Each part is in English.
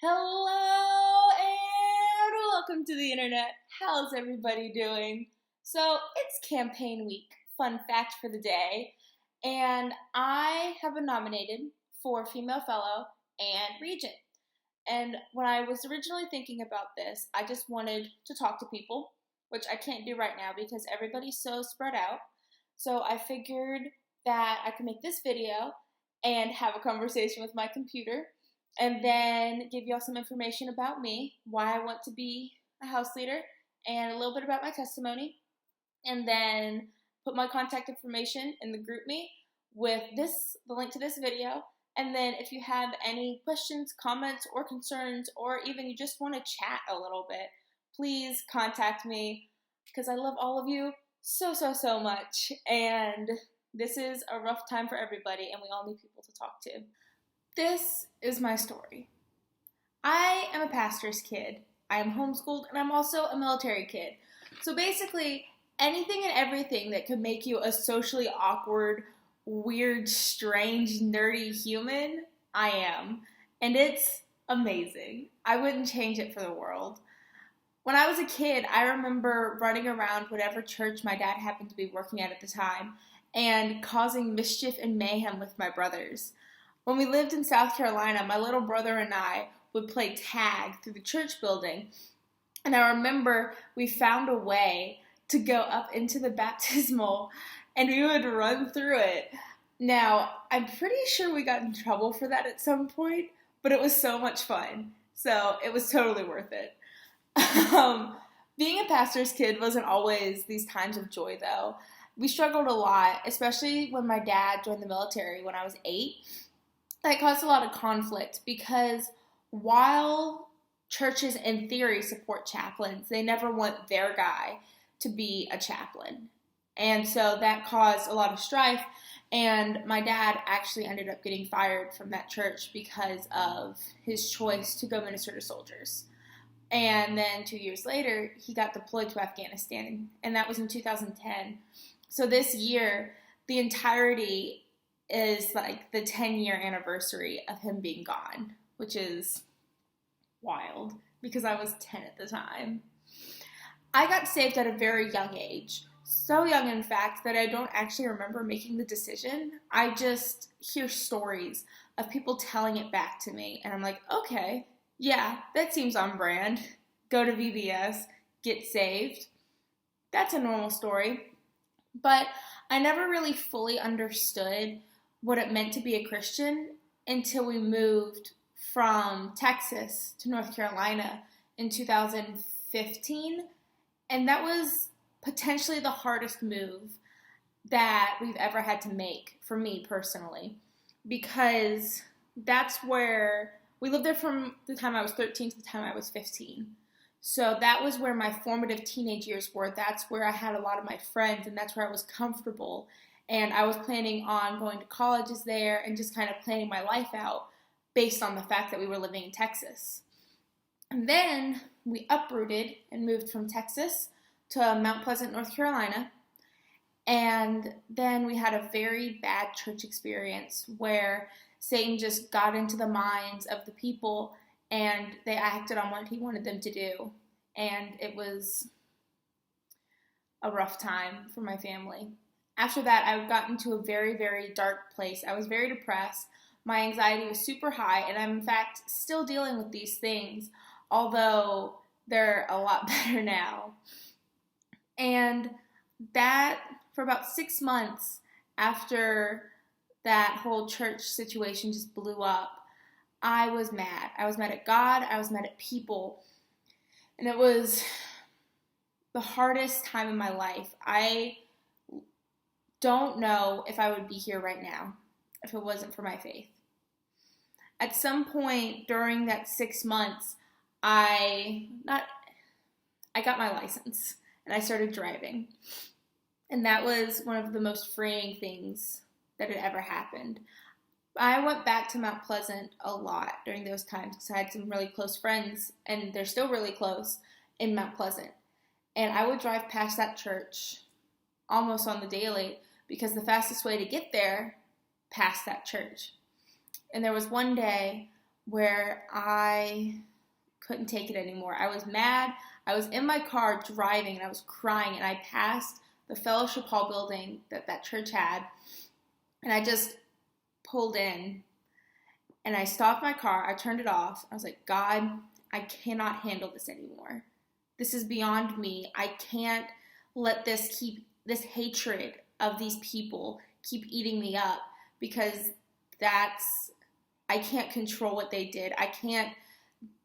Hello and welcome to the internet. How's everybody doing? So it's campaign week, fun fact for the day, and I have been nominated for Female Fellow and Regent. And when I was originally thinking about this, I just wanted to talk to people, which I can't do right now because everybody's so spread out. So I figured that I could make this video and have a conversation with my computer and then give y'all some information about me, why I want to be a house leader, and a little bit about my testimony, and then put my contact information in the GroupMe with the link to this video. And then if you have any questions, comments, or concerns, or even you just want to chat a little bit, please contact me because I love all of you so much. And this is a rough time for everybody, and we all need people to talk to. This is my story. I am a pastor's kid. I am homeschooled, and I'm also a military kid. So basically, anything and everything that could make you a socially awkward, weird, strange, nerdy human, I am. And it's amazing. I wouldn't change it for the world. When I was a kid, I remember running around whatever church my dad happened to be working at the time and causing mischief and mayhem with my brothers. When we lived in South Carolina, my little brother and I would play tag through the church building. And I remember we found a way to go up into the baptismal and we would run through it. Now, I'm pretty sure we got in trouble for that at some point, but it was so much fun. So it was totally worth it. Being a pastor's kid wasn't always these times of joy, though. We struggled a lot, especially when my dad joined the military when I was 8. That caused a lot of conflict because while churches in theory support chaplains, they never want their guy to be a chaplain. And so that caused a lot of strife, and my dad actually ended up getting fired from that church because of his choice to go minister to soldiers. And then 2 years later, he got deployed to Afghanistan, and that was in 2010. So this year, the entirety is like the 10-year anniversary of him being gone, which is wild because I was 10 at the time. I got saved at a very young age, so young in fact that I don't actually remember making the decision. I just hear stories of people telling it back to me, and I'm like, okay, yeah, that seems on brand. Go to VBS, get saved. That's a normal story. But I never really fully understood what it meant to be a Christian until we moved from Texas to North Carolina in 2015. And that was potentially the hardest move that we've ever had to make for me personally, because that's where we lived there from the time I was 13 to the time I was 15. So that was where my formative teenage years were. That's where I had a lot of my friends, and that's where I was comfortable. And I was planning on going to colleges there and just kind of planning my life out based on the fact that we were living in Texas. And then we uprooted and moved from Texas to Mount Pleasant, North Carolina. And then we had a very bad church experience where Satan just got into the minds of the people and they acted on what he wanted them to do. And it was a rough time for my family. After that, I got into a very dark place. I was very depressed. My anxiety was super high, and I'm in fact still dealing with these things, although they're a lot better now. And that, for about 6 months after that whole church situation just blew up, I was mad. I was mad at God. I was mad at people. And it was the hardest time in my life. I don't know if I would be here right now if it wasn't for my faith. At some point during that 6 months, I got my license and I started driving. And that was one of the most freeing things that had ever happened. I went back to Mount Pleasant a lot during those times because I had some really close friends, and they're still really close in Mount Pleasant. And I would drive past that church almost on the daily because the fastest way to get there past that church. And there was one day where I couldn't take it anymore. I was mad. I was in my car driving and I was crying, and I passed the Fellowship Hall building that church had, and I just pulled in and I stopped my car. I turned it off. I was like, God, I cannot handle this anymore. This is beyond me. I can't let this hatred of these people keep eating me up, because I can't control what they did. I can't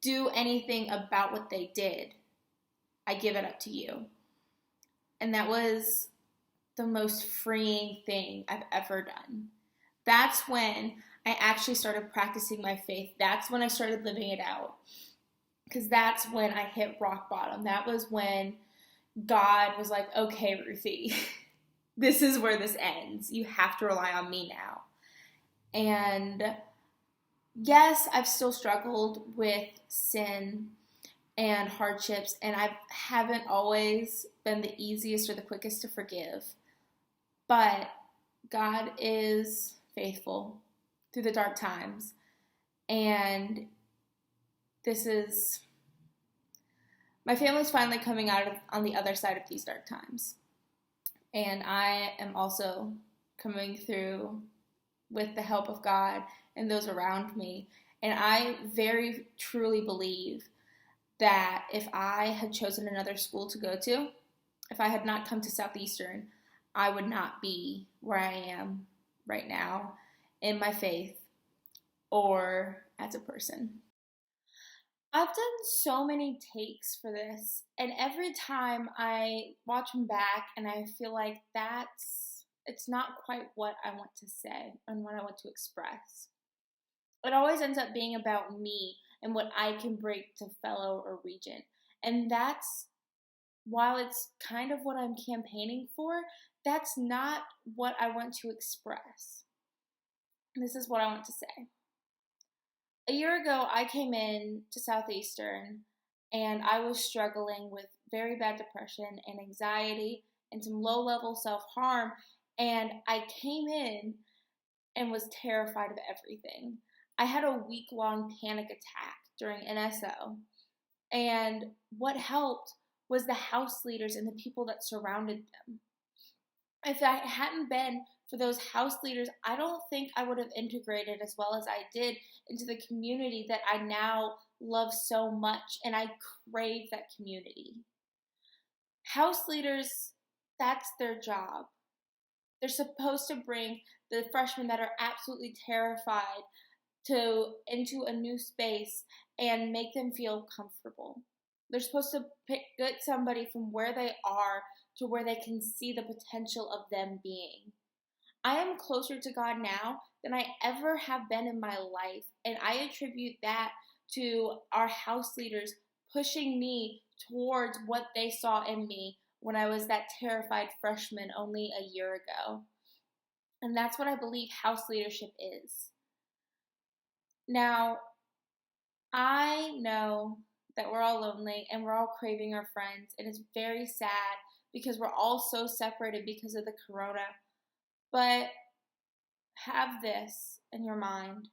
do anything about what they did. I give it up to you. And that was the most freeing thing I've ever done. That's when I actually started practicing my faith. That's when I started living it out. Because that's when I hit rock bottom. That was when God was like, okay, Ruthie, this is where this ends. You have to rely on me now. And yes, I've still struggled with sin and hardships, and I haven't always been the easiest or the quickest to forgive. But God is faithful through the dark times. And my family's finally coming out on the other side of these dark times. And I am also coming through with the help of God and those around me. And I very truly believe that if I had chosen another school to go to, if I had not come to Southeastern, I would not be where I am right now in my faith or as a person. I've done so many takes for this, and every time I watch them back and I feel like it's not quite what I want to say and what I want to express. It always ends up being about me and what I can bring to fellow or regent. And while it's kind of what I'm campaigning for, that's not what I want to express. This is what I want to say. A year ago, I came in to Southeastern, and I was struggling with very bad depression and anxiety and some low-level self-harm, and I came in and was terrified of everything. I had a week-long panic attack during NSO, and what helped was the house leaders and the people that surrounded them. If it hadn't been for those house leaders, I don't think I would have integrated as well as I did into the community that I now love so much, and I crave that community. House leaders, that's their job. They're supposed to bring the freshmen that are absolutely terrified into a new space and make them feel comfortable. They're supposed to get somebody from where they are to where they can see the potential of them being. I am closer to God now than I ever have been in my life, and I attribute that to our house leaders pushing me towards what they saw in me when I was that terrified freshman only a year ago. And that's what I believe house leadership is. Now, I know that we're all lonely and we're all craving our friends, and it's very sad because we're all so separated because of the corona. But have this in your mind.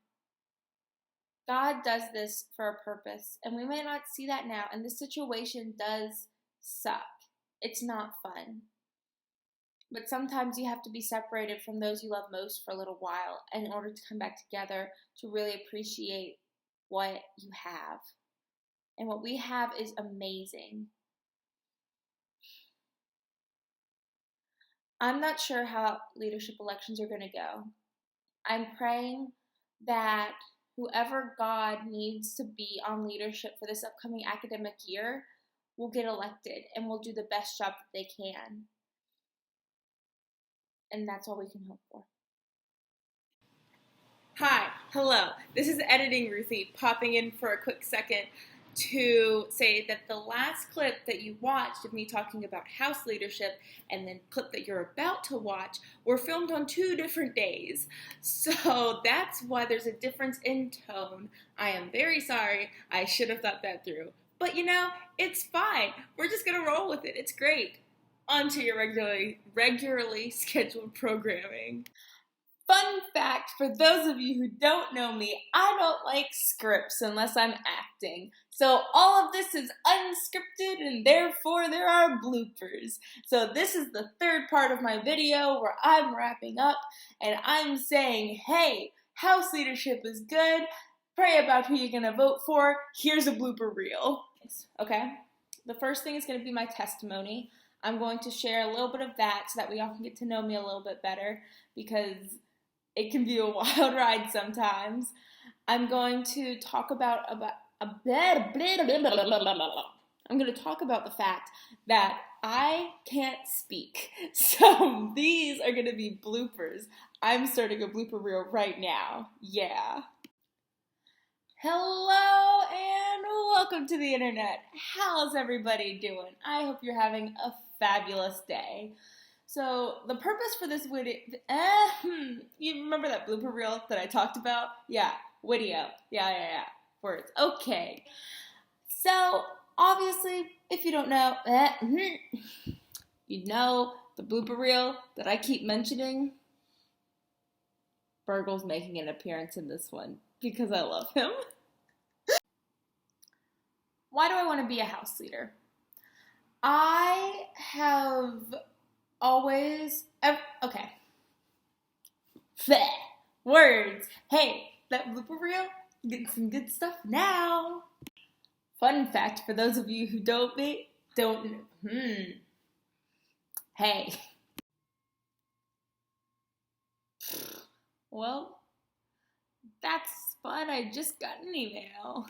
God does this for a purpose, and we may not see that now, and this situation does suck. It's not fun. But sometimes you have to be separated from those you love most for a little while in order to come back together to really appreciate what you have. And what we have is amazing. I'm not sure how leadership elections are going to go. I'm praying that whoever God needs to be on leadership for this upcoming academic year will get elected and will do the best job that they can. And that's all we can hope for. Hi, hello. This is Editing Ruthie popping in for a quick second to say that the last clip that you watched of me talking about house leadership and the clip that you're about to watch were filmed on 2 different days. So that's why there's a difference in tone. I am very sorry. I should have thought that through. But it's fine. We're just going to roll with it. It's great. On to your regularly scheduled programming. Fun fact for those of you who don't know me, I don't like scripts unless I'm acting. So all of this is unscripted and therefore there are bloopers. So this is the third part of my video where I'm wrapping up and I'm saying, hey, House leadership is good. Pray about who you're gonna vote for. Here's a blooper reel. Okay, the first thing is gonna be my testimony. I'm going to share a little bit of that so that we all can get to know me a little bit better because it can be a wild ride sometimes. I'm going to talk about I'm going to talk about the fact that I can't speak. So these are going to be bloopers. I'm starting a blooper reel right now. Yeah. Hello and welcome to the internet. How's everybody doing? I hope you're having a fabulous day. So the purpose for this video, you remember that blooper reel that I talked about? Yeah, video. Yeah. Words. Okay. So obviously, if you don't know, you know the blooper reel that I keep mentioning. Burgle's making an appearance in this one because I love him. Why do I want to be a house leader? I have always, okay. Words. Hey, that blooper reel, getting some good stuff now. Fun fact for those of you who don't Hey. Well, that's fun. I just got an email.